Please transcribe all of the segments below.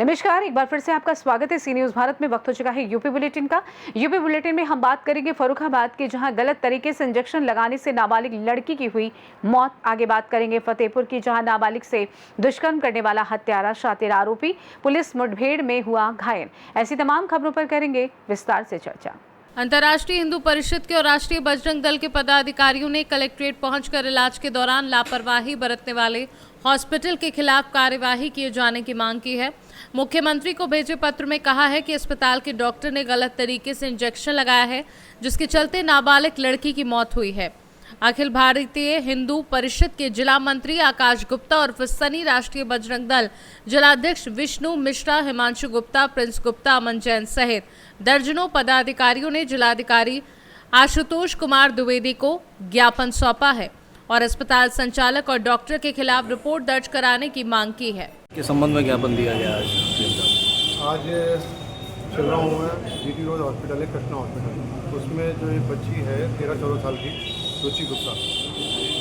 नमस्कार, एक बार फिर से आपका स्वागत है सी न्यूज भारत में। वक्त हो चुका है यूपी बुलेटिन का। यूपी बुलेटिन में हम बात करेंगे फर्रुखाबाद के, जहां गलत तरीके से इंजेक्शन लगाने से नाबालिग लड़की की हुई मौत। आगे बात करेंगे फतेहपुर की, जहां नाबालिग से दुष्कर्म करने वाला हत्यारा शातिर आरोपी पुलिस मुठभेड़ में हुआ घायल। ऐसी तमाम खबरों पर करेंगे विस्तार से चर्चा। अंतर्राष्ट्रीय हिंदू परिषद के और राष्ट्रीय बजरंग दल के पदाधिकारियों ने कलेक्ट्रेट पहुंचकर इलाज के दौरान लापरवाही बरतने वाले हॉस्पिटल के खिलाफ कार्यवाही किए जाने की मांग की है। मुख्यमंत्री को भेजे पत्र में कहा है कि अस्पताल के डॉक्टर ने गलत तरीके से इंजेक्शन लगाया है, जिसके चलते नाबालिग लड़की की मौत हुई है। अखिल भारतीय हिंदू परिषद के जिला मंत्री आकाश गुप्ता और फिसनी राष्ट्रीय बजरंग दल जिलाध्यक्ष विष्णु मिश्रा, हिमांशु गुप्ता, प्रिंस गुप्ता, अमन जैन सहित दर्जनों पदाधिकारियों ने जिलाधिकारी आशुतोष कुमार द्विवेदी को ज्ञापन सौंपा है और अस्पताल संचालक और डॉक्टर के खिलाफ रिपोर्ट दर्ज कराने की मांग की है। के संबंध में ज्ञापन दिया गया आज शिवराम में जीटी रोड हॉस्पिटल है, कृष्णा हॉस्पिटल। उसमें जो एक बच्ची है 13-14 साल की, रुचि गुप्ता,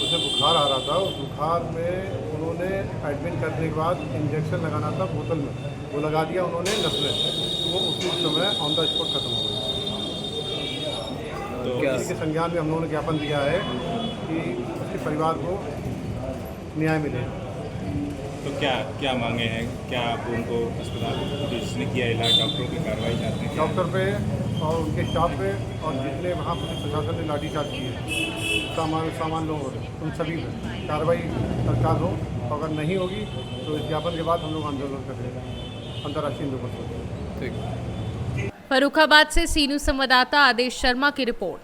उसे बुखार आ रहा था। उस बुखार में उन्होंने एडमिट करने के बाद इंजेक्शन लगाना था बोतल में, वो लगा दिया उन्होंने नस में, तो वो उसी समय ऑन द स्पॉट खत्म हो गई। तो इसी के संज्ञान में हम लोगों ने ज्ञापन दिया है कि उसके परिवार को न्याय मिले। तो क्या मांगे हैं? क्या आप उनको अस्पताल जिसने किया इलाज, डॉक्टरों की कार्रवाई चाहते हैं? डॉक्टर पे और उनके स्टाफ पे और जितने वहाँ पुलिस प्रशासन ने लाठीचार्ज किए सामान लोग हो रहे, उन सभी पे कार्रवाई तत्काल हो। अगर नहीं होगी तो इस ज्ञापन के बाद हम लोग आंदोलन करेंगे अंतर्राष्ट्रीय हिंदू परिषद। ठीक। फर्रुखाबाद से सी न्यूज संवाददाता आदेश शर्मा की रिपोर्ट।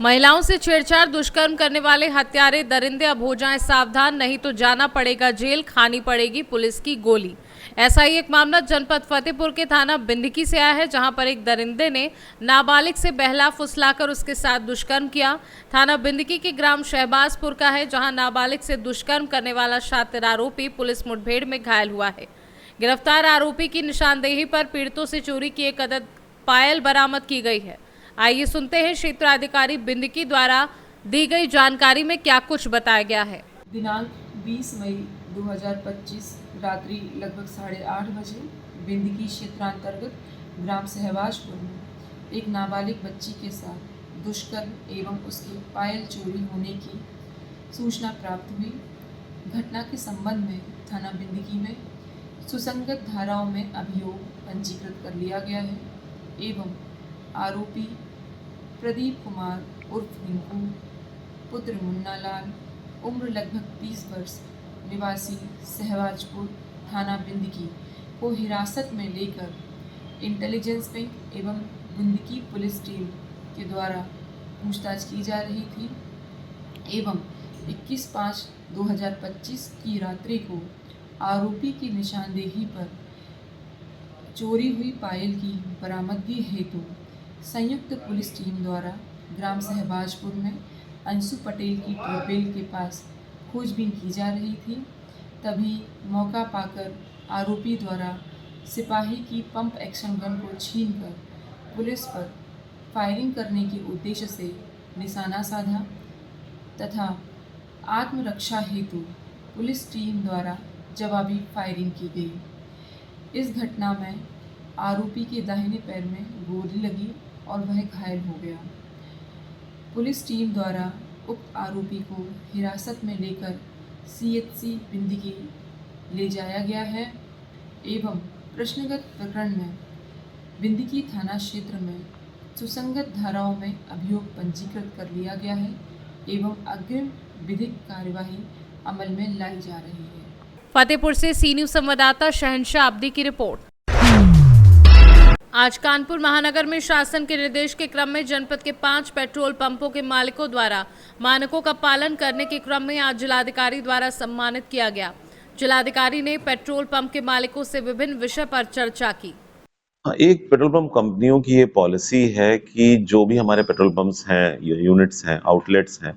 महिलाओं से छेड़छाड़, दुष्कर्म करने वाले हत्यारे दरिंदे अब हो जाएं सावधान, नहीं तो जाना पड़ेगा जेल, खानी पड़ेगी पुलिस की गोली। ऐसा ही एक मामला जनपद फतेहपुर के थाना बिंदकी से आया है, जहां पर एक दरिंदे ने नाबालिग से बहला फुसलाकर उसके साथ दुष्कर्म किया। थाना बिंदकी के ग्राम शहबाजपुर का है, जहां नाबालिग से दुष्कर्म करने वाला शातिर आरोपी पुलिस मुठभेड़ में घायल हुआ है। गिरफ्तार आरोपी की निशानदेही पर पीड़ितों से चोरी की एक अदद पायल बरामद की गई है। आइए सुनते हैं क्षेत्राधिकारी बिंदकी द्वारा दी गई जानकारी में क्या कुछ बताया गया है। दिनांक 20 मई 2025 रात्रि लगभग 8:30 बजे बिंदकी क्षेत्रांतर्गत ग्राम सहवाजपुर में एक नाबालिग बच्ची के साथ दुष्कर्म एवं उसकी पायल चोरी होने की सूचना प्राप्त हुई। घटना के संबंध में थाना बिंदकी में सुसंगत धाराओं में अभियोग पंजीकृत कर लिया गया है एवं आरोपी प्रदीप कुमार उर्फ रिंकू पुत्र मुन्ना लाल, उम्र लगभग 30 वर्ष, निवासी सहवाजपुर थाना बिंदकी को हिरासत में लेकर इंटेलिजेंस विंग एवं बिंदकी पुलिस टीम के द्वारा पूछताछ की जा रही थी एवं 21/5/2025 की रात्रि को आरोपी की निशानदेही पर चोरी हुई पायल की बरामदगी हेतु संयुक्त पुलिस टीम द्वारा ग्राम सहबाजपुर में अंशु पटेल की ट्यूबवेल के पास खोजबीन की जा रही थी। तभी मौका पाकर आरोपी द्वारा सिपाही की पंप एक्शन गन को छीनकर पुलिस पर फायरिंग करने के उद्देश्य से निशाना साधा तथा आत्मरक्षा हेतु पुलिस टीम द्वारा जवाबी फायरिंग की गई। इस घटना में आरोपी के दाहिने पैर में गोली लगी और वह घायल हो गया। पुलिस टीम द्वारा उक्त आरोपी को हिरासत में लेकर CHC बिंदकी ले जाया गया है एवं प्रश्नगत प्रकरण में बिंदकी थाना क्षेत्र में सुसंगत धाराओं में अभियोग पंजीकृत कर लिया गया है एवं अग्रिम विधिक कार्यवाही अमल में लाई जा रही है। फतेहपुर से सी न्यूज संवाददाता शहनशाह अब्दी की रिपोर्ट। आज कानपुर महानगर में शासन के निर्देश के क्रम में जनपद के 5 पेट्रोल पंपों के मालिकों द्वारा मानकों का पालन करने के क्रम में आज जिलाधिकारी द्वारा सम्मानित किया गया। जिलाधिकारी ने पेट्रोल पंप के मालिकों से विभिन्न विषय पर चर्चा की। एक पेट्रोल पंप कंपनियों की ये पॉलिसी है कि जो भी हमारे पेट्रोल पंप्स हैं, यूनिट्स हैं, आउटलेट्स हैं,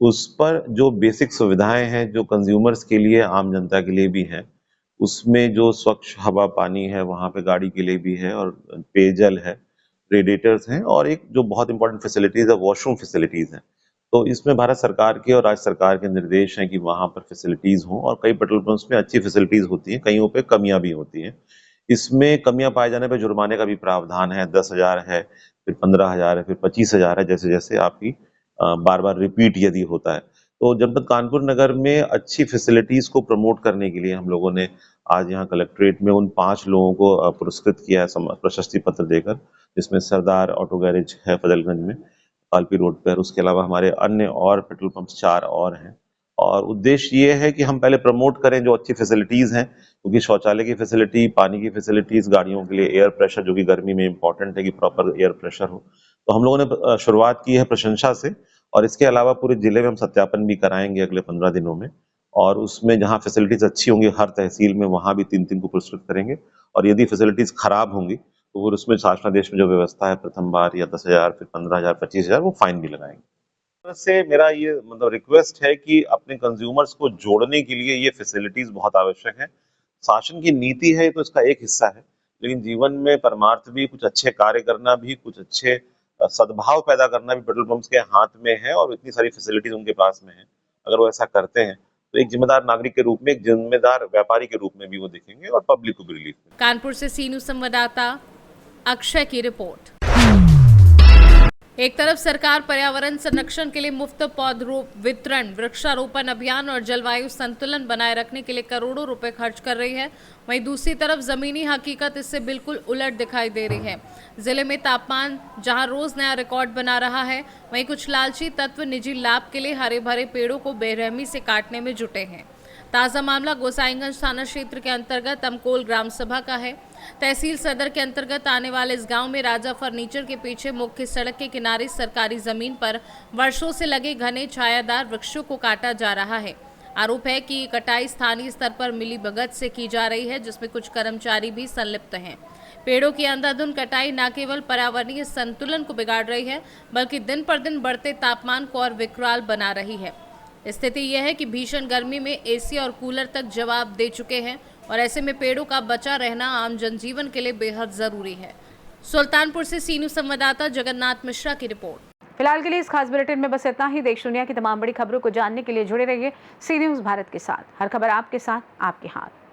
उस पर जो बेसिक सुविधाएं हैं जो कंज्यूमर्स के लिए, आम जनता के लिए भी हैं, उसमें जो स्वच्छ हवा पानी है वहाँ पे गाड़ी के लिए भी है और पेयजल है, रेडिएटर्स हैं और एक जो बहुत इंपॉर्टेंट फैसिलिटीज है वॉशरूम फैसिलिटीज हैं। तो इसमें भारत सरकार के और राज्य सरकार के निर्देश हैं कि वहाँ पर फैसिलिटीज हों और कई पेट्रोल पंप्स में अच्छी फैसिलिटीज होती हैं, कईयों पे कमियां भी होती हैं। इसमें कमियां पाए जाने पर जुर्माने का भी प्रावधान है, 10,000 है, फिर 15,000 है, फिर 25,000 है, जैसे जैसे आपकी बार बार रिपीट यदि होता है। तो जनपद कानपुर नगर में अच्छी फैसिलिटीज को प्रमोट करने के लिए हम लोगों ने आज यहाँ कलेक्ट्रेट में उन 5 लोगों को पुरस्कृत किया है प्रशस्ति पत्र देकर, जिसमें सरदार ऑटो गैरेज है फजलगंज में, कालपी रोड पर। उसके अलावा हमारे अन्य और पेट्रोल पंप 4 और हैं। और उद्देश्य ये है कि हम पहले प्रमोट करें जो अच्छी फैसिलिटीज हैं, क्योंकि शौचालय की फैसिलिटी, पानी की फैसिलिटीज, गाड़ियों के लिए एयर प्रेशर जो कि गर्मी में इंपॉर्टेंट है कि प्रॉपर एयर प्रेशर हो। तो हम लोगों ने शुरुआत की है प्रशंसा से, और इसके अलावा पूरे जिले में हम सत्यापन भी कराएंगे अगले 15 दिनों में, और उसमें जहाँ फैसिलिटीज अच्छी होंगी हर तहसील में वहाँ भी 3-3 को पुरस्कृत करेंगे, और यदि फैसिलिटीज खराब होंगी तो वो उसमें शासनादेश में जो व्यवस्था है प्रथम बार या 10,000 फिर 15,000 25,000 वो फाइन भी लगाएंगे। तरफ से मेरा ये मतलब रिक्वेस्ट है कि अपने कंज्यूमर्स को जोड़ने के लिए ये फैसिलिटीज बहुत आवश्यक है। शासन की नीति है तो इसका एक हिस्सा है, लेकिन जीवन में परमार्थ भी, कुछ अच्छे कार्य करना भी, कुछ अच्छे सद्भाव पैदा करना भी पेट्रोल पंप्स के हाथ में है, और इतनी सारी फैसिलिटीज उनके पास में है। अगर वो ऐसा करते हैं तो एक जिम्मेदार नागरिक के रूप में, एक जिम्मेदार व्यापारी के रूप में भी वो दिखेंगे और पब्लिक को भी रिलीफ देंगे। कानपुर से सी न्यूज संवाददाता अक्षय की रिपोर्ट। एक तरफ सरकार पर्यावरण संरक्षण के लिए मुफ्त पौधरोप वितरण, वृक्षारोपण अभियान और जलवायु संतुलन बनाए रखने के लिए करोड़ों रुपए खर्च कर रही है, वहीं दूसरी तरफ जमीनी हकीकत इससे बिल्कुल उलट दिखाई दे रही है। जिले में तापमान जहां रोज नया रिकॉर्ड बना रहा है, वहीं कुछ लालची तत्व निजी लाभ के लिए हरे भरे पेड़ों को बेरहमी से काटने में जुटे हैं। ताज़ा मामला गोसाईगंज थाना क्षेत्र के अंतर्गत अमकोल ग्राम सभा का है। तहसील सदर के अंतर्गत आने वाले इस गांव में राजा फर्नीचर के पीछे मुख्य सड़क के किनारे सरकारी जमीन पर वर्षों से लगे घने छायादार वृक्षों को काटा जा रहा है। आरोप है कि कटाई स्थानीय स्तर पर मिलीभगत से की जा रही है, जिसमें कुछ कर्मचारी भी संलिप्त हैं। पेड़ों की अंधाधुंध कटाई न केवल पर्यावरणीय संतुलन को बिगाड़ रही है, बल्कि दिन पर दिन बढ़ते तापमान को और विकराल बना रही है। स्थिति यह है कि भीषण गर्मी में एसी और कूलर तक जवाब दे चुके हैं, और ऐसे में पेड़ों का बचा रहना आम जनजीवन के लिए बेहद जरूरी है। सुल्तानपुर से सी न्यूज संवाददाता जगन्नाथ मिश्रा की रिपोर्ट। फिलहाल के लिए इस खास बुलेटिन में बस इतना ही। देश दुनिया की तमाम बड़ी खबरों को जानने के लिए जुड़े रहिए सी न्यूज भारत के साथ। हर खबर आपके साथ, आपके हाथ।